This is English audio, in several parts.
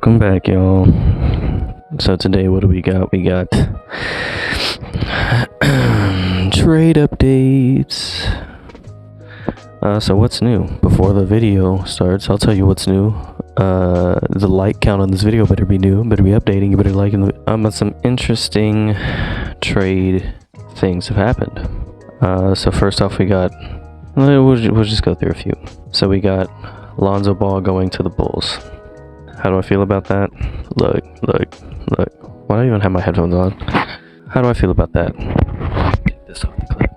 Welcome back, y'all. So today, what do we got? We got trade updates. So what's new? Before the video starts, I'll tell you what's new. The like count on this video better be new, better be updating. You better like it. But some interesting trade things have happened. So first off, we got. We'll just go through a few. So we got Lonzo Ball going to the Bulls. How do I feel about that? Look. Why do I even have my headphones on? How do I feel about that? Take this off the clip.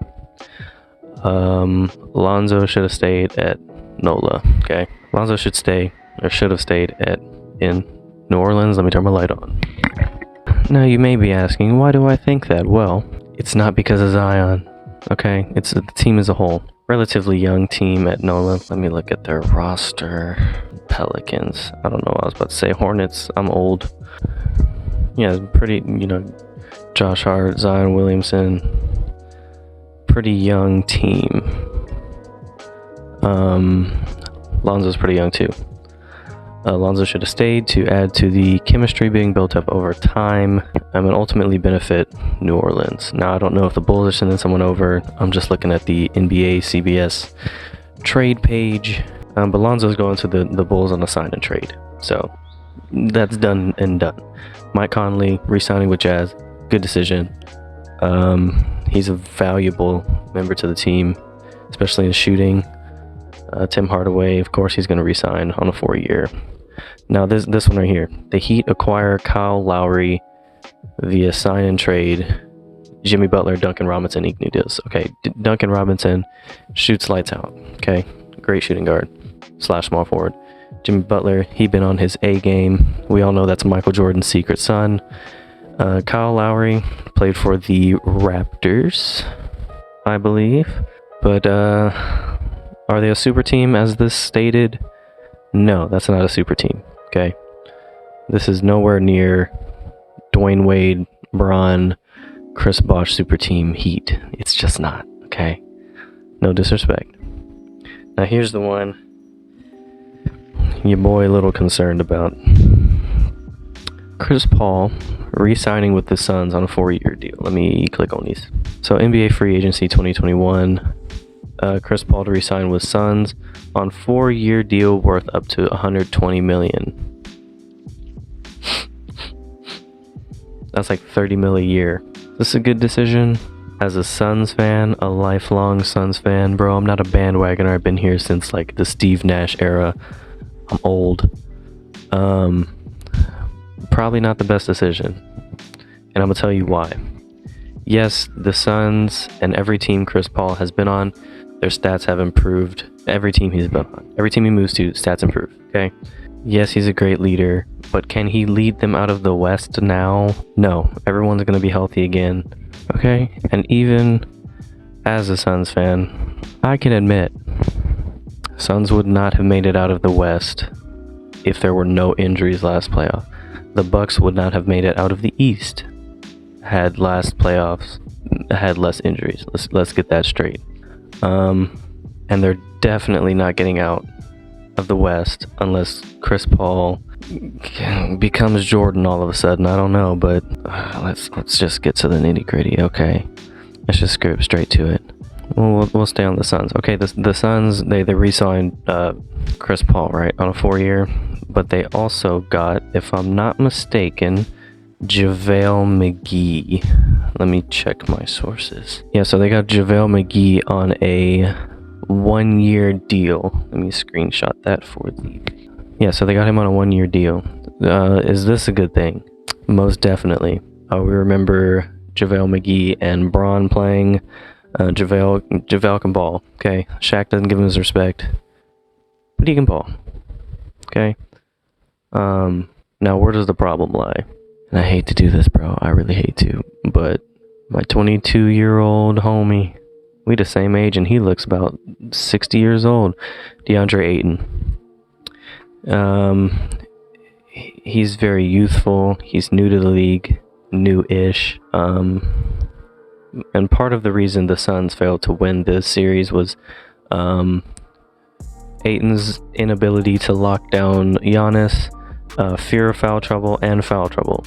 Lonzo should have stayed at NOLA. Okay, Lonzo should have stayed in New Orleans. Let me turn my light on. Now you may be asking, why do I think that? Well, it's not because of Zion. Okay, it's the team as a whole. Relatively young team at NOLA. Let me look at their roster. Pelicans. I don't know what I was about to say. Hornets. I'm old. Yeah, pretty, Josh Hart, Zion Williamson. Pretty young team. Lonzo's pretty young too. Lonzo should have stayed to add to the chemistry being built up over time and ultimately benefit New Orleans. Now, I don't know if the Bulls are sending someone over. I'm just looking at the NBA CBS trade page. But Lonzo's going to the Bulls on a sign and trade. So that's done and done. Mike Conley re-signing with Jazz. Good decision. He's a valuable member to the team, especially in shooting. Tim Hardaway, of course, he's going to re-sign on a 4-year. Now, this one right here. The Heat acquire Kyle Lowry via sign and trade. Jimmy Butler, Duncan Robinson, ink new deals. Okay, Duncan Robinson shoots lights out. Okay, great shooting guard / small forward. Jimmy Butler, he been on his A game. We all know that's Michael Jordan's secret son. Kyle Lowry played for the Raptors, I believe. But are they a super team as this stated? No, that's not a super team. Okay, this is nowhere near Dwayne Wade, Bron, Chris Bosh super team Heat. It's just not. Okay, no disrespect. Now here's the one your boy a little concerned about. Chris Paul re-signing with the Suns on a 4-year deal. Let me click on these. So NBA free agency 2021. Chris Paul to re-sign with Suns on 4-year deal worth up to $120 million. That's like $30 million a year. Is this a good decision? As a Suns fan, a lifelong Suns fan, bro, I'm not a bandwagoner. I've been here since like the Steve Nash era. I'm old. Probably not the best decision. And I'm gonna tell you why. Yes, the Suns and every team Chris Paul has been on, their stats have improved. Every team he's been on. Every team he moves to, stats improve. Okay? Yes, he's a great leader, but can he lead them out of the West now? No. Everyone's gonna be healthy again. Okay? And even as a Suns fan, I can admit Suns would not have made it out of the West if there were no injuries last playoff. The Bucks would not have made it out of the East had last playoffs had less injuries. Let's get that straight. And they're definitely not getting out of the West unless Chris Paul becomes Jordan all of a sudden. I don't know, but let's just get to the nitty gritty. Okay, let's just skip straight to it. We'll stay on the Suns. Okay, the Suns they re-signed Chris Paul right on a 4-year, but they also got, if I'm not mistaken, JaVale McGee. Let me check my sources. Yeah, so they got JaVale McGee on a 1-year deal. Let me screenshot that for the. Yeah, so they got him on a 1-year deal. Is this a good thing? Most definitely. We remember JaVale McGee and Bron playing. JaVale can ball. Okay, Shaq doesn't give him his respect, but he can ball. Okay. Now where does the problem lie? And I hate to do this, bro. I really hate to. But my 22-year-old homie, we the same age, and he looks about 60 years old. DeAndre Ayton. He's very youthful. He's new to the league, new-ish. And part of the reason the Suns failed to win this series was Ayton's inability to lock down Giannis fear of foul trouble and foul trouble.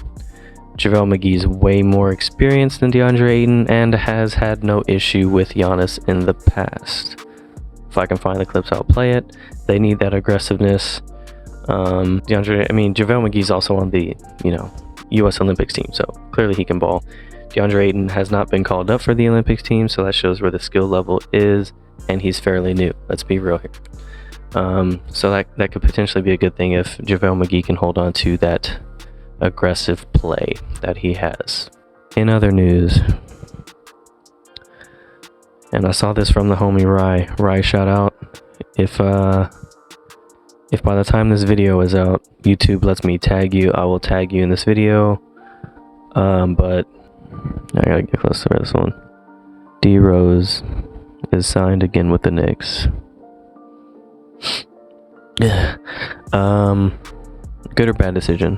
JaVale McGee's way more experienced than DeAndre Ayton and has had no issue with Giannis in the past. If I can find the clips, I'll play it. They need that aggressiveness. JaVale McGee's also on the, U.S. Olympics team, so clearly he can ball. DeAndre Ayton has not been called up for the Olympics team, so that shows where the skill level is, and he's fairly new. Let's be real here. So that could potentially be a good thing if JaVale McGee can hold on to that aggressive play that he has. In other news, and I saw this from the homie Rye, shout out. If by the time this video is out, YouTube lets me tag you, I will tag you in this video. But I gotta get close to this one. D Rose is signed again with the Knicks. Good or bad decision?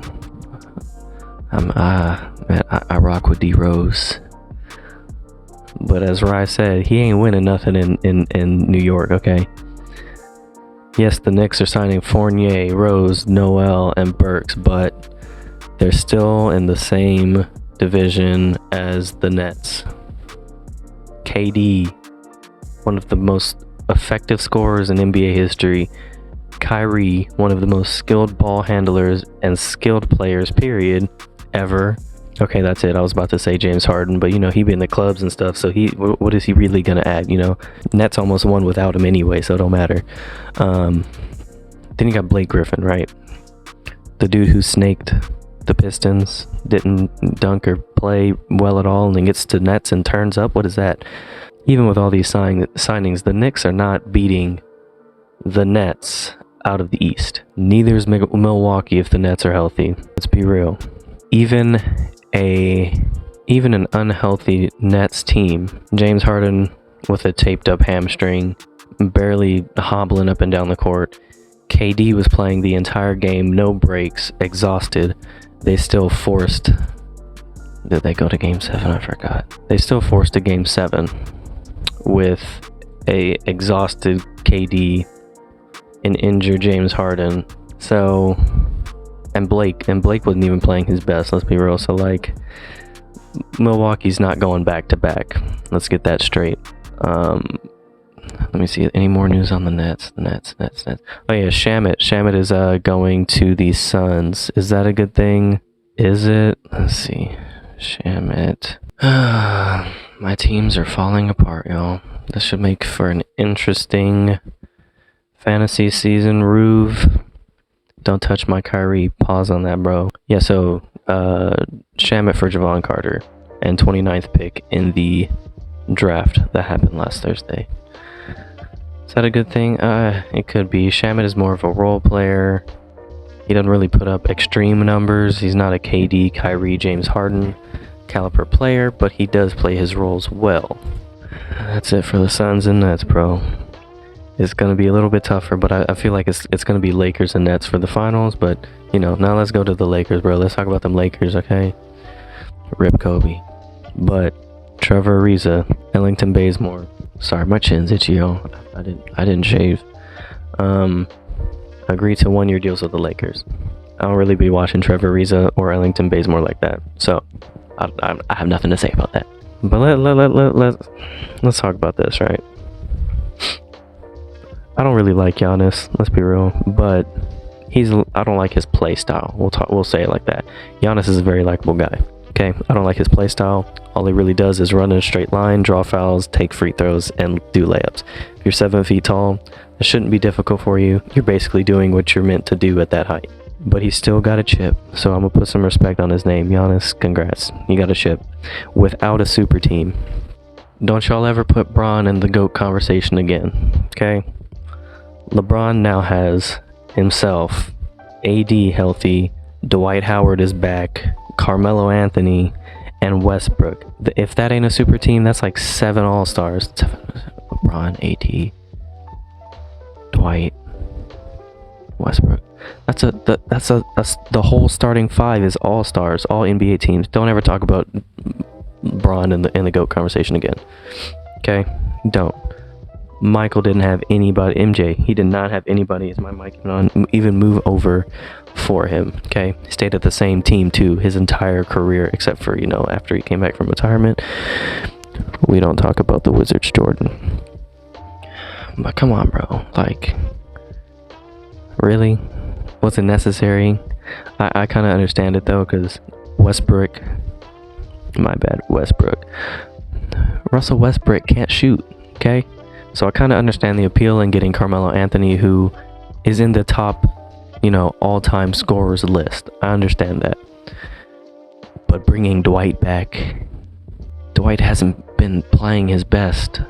I rock with D Rose, but as Rye said, he ain't winning nothing in New York. Okay. Yes, the Knicks are signing Fournier, Rose, Noel, and Burks, but they're still in the same division as the Nets. KD, one of the most effective scorers in NBA history. Kyrie, one of the most skilled ball handlers and skilled players, period, ever. Okay, that's it. I was about to say James Harden, but he be in the clubs and stuff, so what is he really gonna add? Nets almost won without him anyway, so it don't matter. Then you got Blake Griffin, right? The dude who snaked the Pistons, didn't dunk or play well at all, and then gets to Nets and turns up. What is that? Even with all these signings, the Knicks are not beating the Nets out of the East. Neither is Milwaukee if the Nets are healthy. Let's be real. Even an unhealthy Nets team, James Harden with a taped up hamstring, barely hobbling up and down the court, KD was playing the entire game, no breaks, exhausted. They still forced... Did they go to game 7? I forgot. They still forced a game 7 with a exhausted KD and injured James Harden. So... And Blake wasn't even playing his best, let's be real. So, Milwaukee's not going back to back. Let's get that straight. Let me see. Any more news on the Nets? Nets. Oh, yeah, Shamet is going to the Suns. Is that a good thing? Is it? Let's see. Shamet. My teams are falling apart, y'all. This should make for an interesting fantasy season. Ruve. Don't touch my Kyrie. Pause on that, bro. Yeah, so Shamet for Javon Carter and 29th pick in the draft that happened last Thursday. Is that a good thing? It could be. Shamet is more of a role player. He doesn't really put up extreme numbers. He's not a KD, Kyrie, James Harden caliber player, but he does play his roles well. That's it for the Suns and Nets, bro. It's going to be a little bit tougher, but I feel like it's going to be Lakers and Nets for the finals. But, now let's go to the Lakers, bro. Let's talk about them Lakers, okay? Rip Kobe. But Trevor Ariza, Ellington Bazemore. Sorry, my chin's itchy, yo. I didn't shave. Agreed to 1-year deals with the Lakers. I don't really be watching Trevor Ariza or Ellington Bazemore like that. So, I have nothing to say about that. But let's talk about this, right? I don't really like Giannis, let's be real, but I don't like his play style. We'll say it like that. Giannis is a very likable guy. Okay, I don't like his play style. All he really does is run in a straight line, draw fouls, take free throws, and do layups. If you're 7 feet tall, it shouldn't be difficult for you. You're basically doing what you're meant to do at that height. But he's still got a chip, so I'm gonna put some respect on his name. Giannis, congrats, you got a chip without a super team. Don't y'all ever put Bron in the GOAT conversation again, okay? LeBron now has himself, AD healthy, Dwight Howard is back, Carmelo Anthony, and Westbrook. If that ain't a super team, that's like 7 all-stars. LeBron, AD, Dwight, Westbrook. The whole starting 5 is all-stars, all NBA teams. Don't ever talk about Bron in the GOAT conversation again. Okay? Don't. Michael didn't have anybody. MJ, he did not have anybody, as my mic on, even move over for him. Okay, he stayed at the same team too his entire career, except for, you know, after he came back from retirement. We don't talk about the Wizards, Jordan. But come on, bro. Like, really? Was it necessary? I kind of understand it though, because Westbrook. My bad, Westbrook. Russell Westbrook can't shoot. Okay. So I kind of understand the appeal in getting Carmelo Anthony, who is in the top, you know, all-time scorers list. I understand that. But bringing Dwight back, Dwight hasn't been playing his best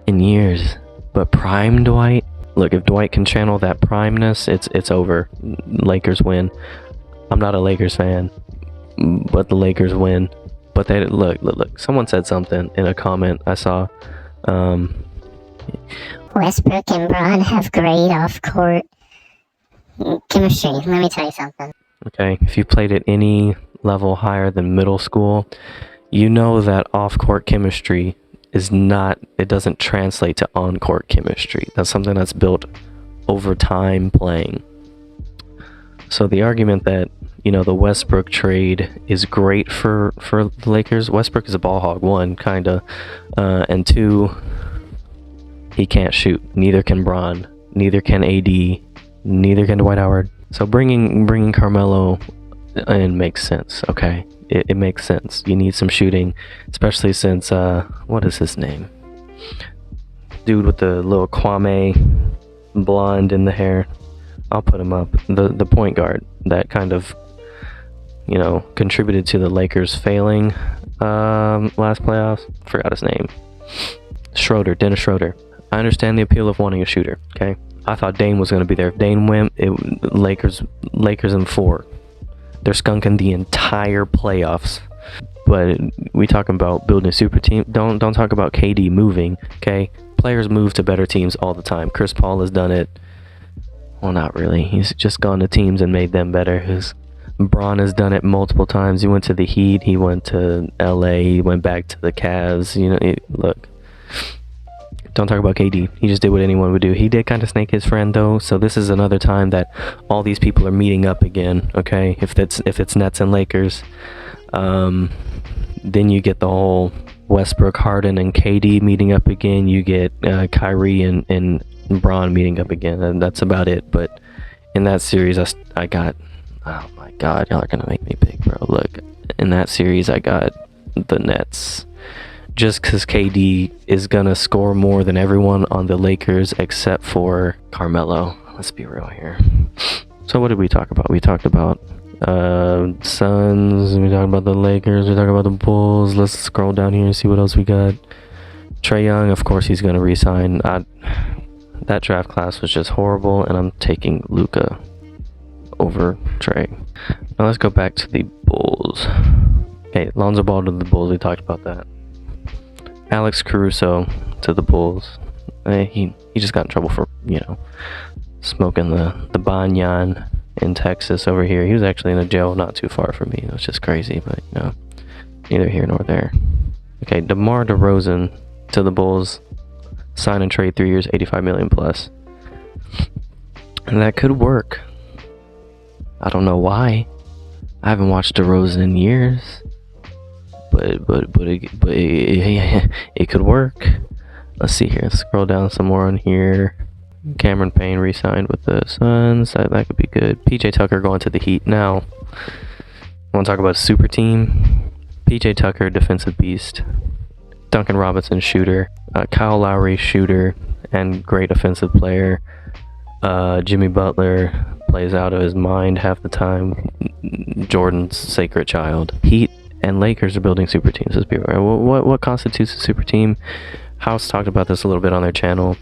in years. But prime Dwight, look, if Dwight can channel that primeness, it's over. Lakers win. I'm not a Lakers fan, but the Lakers win. But they look. Someone said something in a comment I saw. Westbrook and Bron have great off-court chemistry. Let me tell you something. Okay, if you played at any level higher than middle school, you know that off-court chemistry is not, it doesn't translate to on-court chemistry. That's something that's built over time playing. So the argument that, you know, the Westbrook trade is great for the Lakers. Westbrook is a ball hog, one, kinda, and two, he can't shoot. Neither can Bron. Neither can AD. Neither can Dwight Howard. So bringing Carmelo in makes sense. Okay, it makes sense. You need some shooting, especially since what is his name? Dude with the little Kwame blonde in the hair. I'll put him up. The point guard that kind of, you know, contributed to the Lakers failing last playoffs. Forgot his name. Dennis Schroeder. I understand the appeal of wanting a shooter. Okay, I thought Dame was going to be there. If Dame went, Lakers in 4. They're skunking the entire playoffs. But we talking about building a super team. Don't talk about KD moving. Okay, players move to better teams all the time. Chris Paul has done it. Well, not really. He's just gone to teams and made them better. Bron has done it multiple times. He went to the Heat. He went to LA. He went back to the Cavs. You know, look. Don't talk about KD. He just did what anyone would do. He did kind of snake his friend though. So this is another time that all these people are meeting up again. Okay, if it's Nets and Lakers, then you get the whole Westbrook, Harden, and KD meeting up again. You get Kyrie and Bron meeting up again, and that's about it. But in that series, I got, oh my god, y'all are gonna make me big, bro. Look, in that series, I got the Nets. Just because KD is gonna score more than everyone on the Lakers except for Carmelo. Let's be real here. So what did we talk about? We talked about Suns, we talked about the Lakers, we talked about the Bulls. Let's scroll down here and see what else we got. Trae Young, of course he's gonna re-sign. That draft class was just horrible, and I'm taking Luka over Trae. Now let's go back to the Bulls. Okay, Lonzo Ball to the Bulls, we talked about that. Alex Caruso to the Bulls. He just got in trouble for, you know, smoking the banyan in Texas over here. He was actually in a jail not too far from me. It was just crazy, but, you know, neither here nor there. Okay, DeMar DeRozan to the Bulls. Sign and trade 3 years, $85 million plus. And that could work. I don't know why. I haven't watched DeRozan in years. But it could work. Let's see here. Let's scroll down some more on here. Cameron Payne re-signed with the Suns. That could be good. PJ Tucker going to the Heat. Now, I want to talk about a super team. PJ Tucker, defensive beast. Duncan Robinson, shooter. Kyle Lowry, shooter and great offensive player. Jimmy Butler plays out of his mind half the time. Jordan's sacred child. Heat and Lakers are building super teams. Let's be aware. What constitutes a super team? House talked about this a little bit on their channel.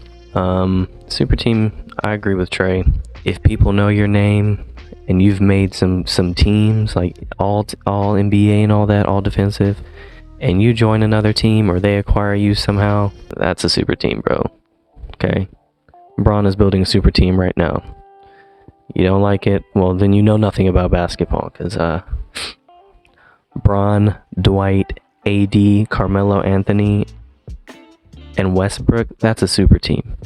Super team, I agree with Trey. If people know your name and you've made some teams like all NBA and all that, all defensive, and you join another team or they acquire you somehow, that's a super team, bro. Okay? Bron is building a super team right now. You don't like it? Well, then you know nothing about basketball, because Bron, Dwight, AD, Carmelo Anthony, and Westbrook, that's a super team.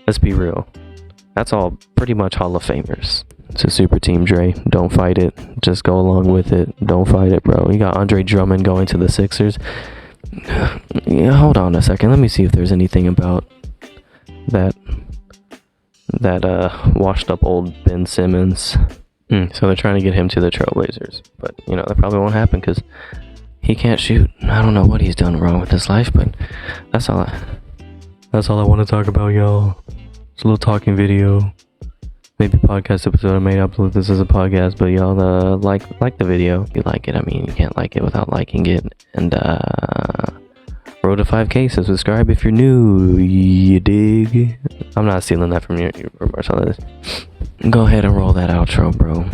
Let's be real. That's all pretty much Hall of Famers. It's a super team, Dre. Don't fight it. Just go along with it. Don't fight it, bro. You got Andre Drummond going to the Sixers. Yeah, hold on a second. Let me see if there's anything about that washed up old Ben Simmons. So they're trying to get him to the Trailblazers, but that probably won't happen because he can't shoot. I don't know what he's done wrong with his life, but that's all I want to talk about, y'all. It's a little talking video, maybe podcast episode. I may upload this as a podcast, but y'all like the video. If you like it, I mean, you can't like it without liking it. And road to 5K, so subscribe if you're new. You dig? I'm not stealing that from you, Marcellus. Go ahead and roll that outro, bro.